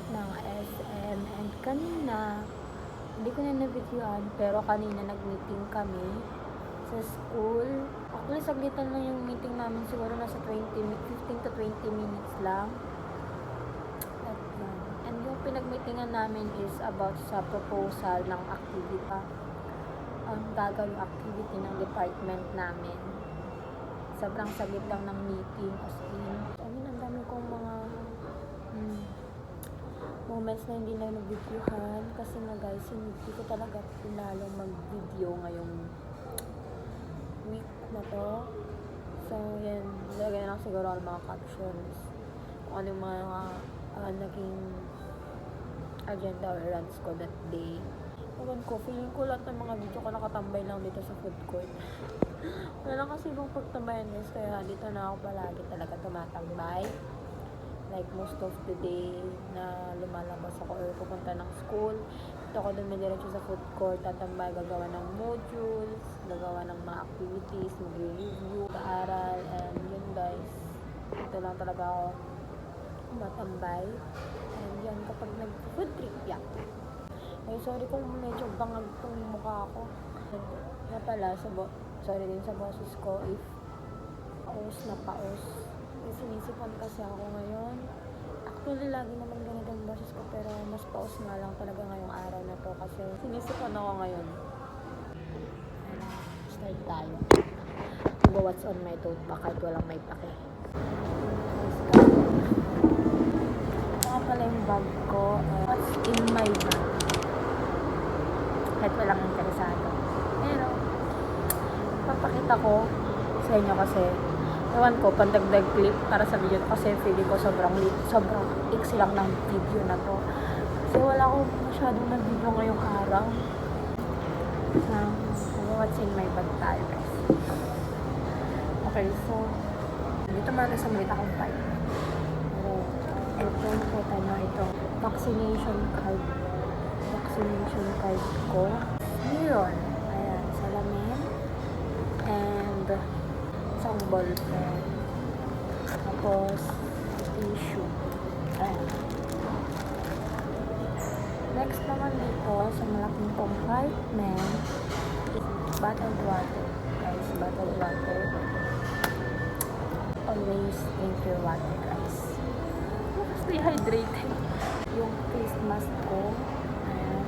ng SM. And kanina, hindi ko na na-videoan, pero kanina nag-meeting kami sa school. Actually, saglitan lang yung meeting namin. Siguro nasa 15 to 20 minutes lang. At yan. And yung pinag-meetingan namin is about sa proposal ng activity. Ang gagawin activity ng department namin. Sobrang saglit lang ng meeting. As in, ang dami kong mga moments na hindi na nag-videohan. Kasi nga guys, hindi ko talaga lalong mag-video ngayong week na to. So, yan. Lagay lang siguro ang mga captions. Kung ano yung mga naging agenda or runs ko that day. Ewan ko, feeling ko lahat ng mga video ko nakatambay lang dito sa food court. Wala lang kasi ibang pagtambayan guys, kaya dito na ako palagi talaga tumatambay. Like most of the day na lumalabas ako or pupunta ng school, dito ako dumidiretso sa food court, tatambay, gagawa ng modules, gagawa ng mga activities, mag-review, paaral, and yun guys, dito lang talaga ako matambay. And yan, kapag nag-food trip, yeah. Ay, sorry kung medyo bangag tong mukha ko. Nga pala, sorry din sa boses ko if paus na paus. May sinisipan kasi ako ngayon. Actually, lagi naman ganito ang boses ko, pero mas paus nga lang talaga ngayong araw na to kasi sinisipan ako ngayon. Start tayo. Go what's on my tote bag kahit walang may pake. Ito pala yung bag ko. What's in my bag? Kahit walang interesado. Pero, papakita ko sa inyo kasi ewan ko, pandagdag clip para sa video kasi feeling ko sobrang iksi lang ng video na to. Kasi wala akong masyadong nag-video ngayong araw. What's in my bag tayo guys. Okay, so dito muna sa maliit akong pipe. Pero ito, nakita nyo ito. Vaccination card ko. Mirror. Ayan, salamin. And isang ballpen. Tapos tissue. Ayan. Next naman dito, sa malaking compartment, is bottled water. Guys, bottled water. Always drink your water, guys. Stay hydrated. Yung face mask ko. Ayan.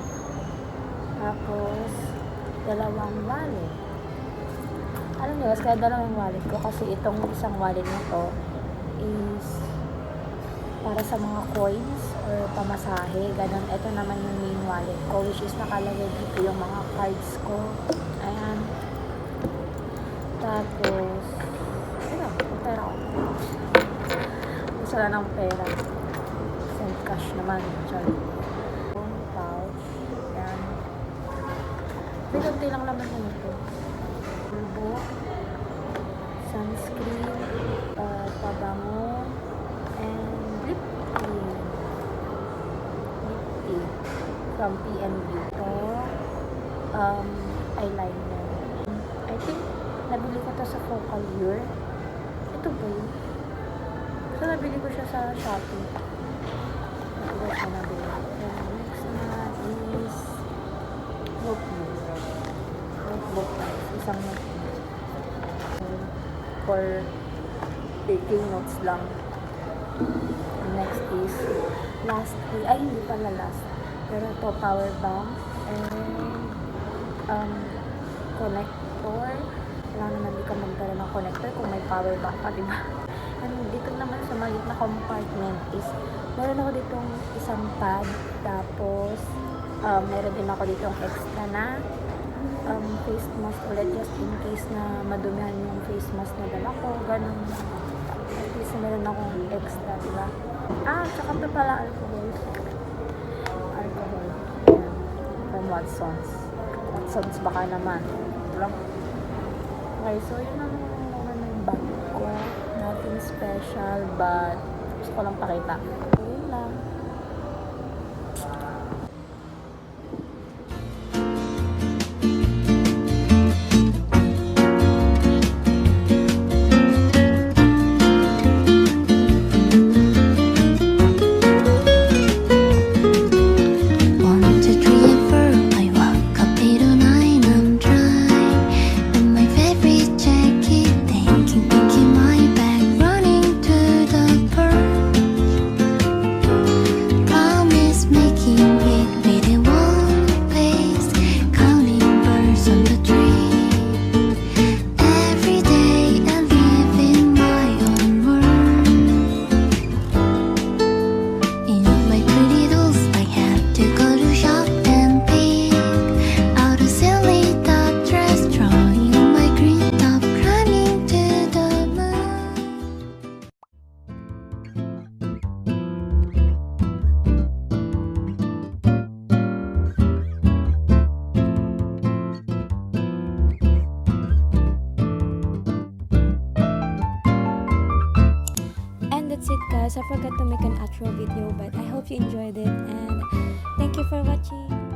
Tapos, dalawang wallet. Alam niyo guys, kaya dalawang wallet ko kasi itong isang wallet na to is para sa mga coins or pamasahe, ganun. Ito naman yung main wallet ko, which is nakalagay dito yung mga cards ko. Ayan. Tapos, ayun, pera ko. Gusto lang ng pera. Send cash naman. Sorry. Pouch. Ayan. Pinunti lang naman na ito. Bulbo. Sunscreen. Pabango. And lip cream. Lip tea. From PNB. Ito. Eyeliner. I think nabili ko to sa Focal Year. Ito ba yun? So, nabili ko siya sa Shopee. Ito ba siya nabili? And next na is notebook. Notebook guys. Isang notebook. For taking notes lang. Next is lastly, ay hindi pala last. Pero ito power bank and connector. Wala naman di ka magdala ng connector kung may power bank pa, diba? And dito naman sa maliit na compartment is meron ako ditong isang pad, tapos meron din ako ditong extra na face mask ulit just in case na madumihan yung face mask na dala ko, ganun. At least meron akong extra, diba? Tsaka ito pala alcohol. Ayan. From Watsons. Watsons baka naman. Lang. Okay, so yun ang naman ng bag ko. Nothing special, but gusto ko lang pakita. So, yun lang. that's it guys. I forgot to make an outro video, but I hope you enjoyed it, and thank you for watching.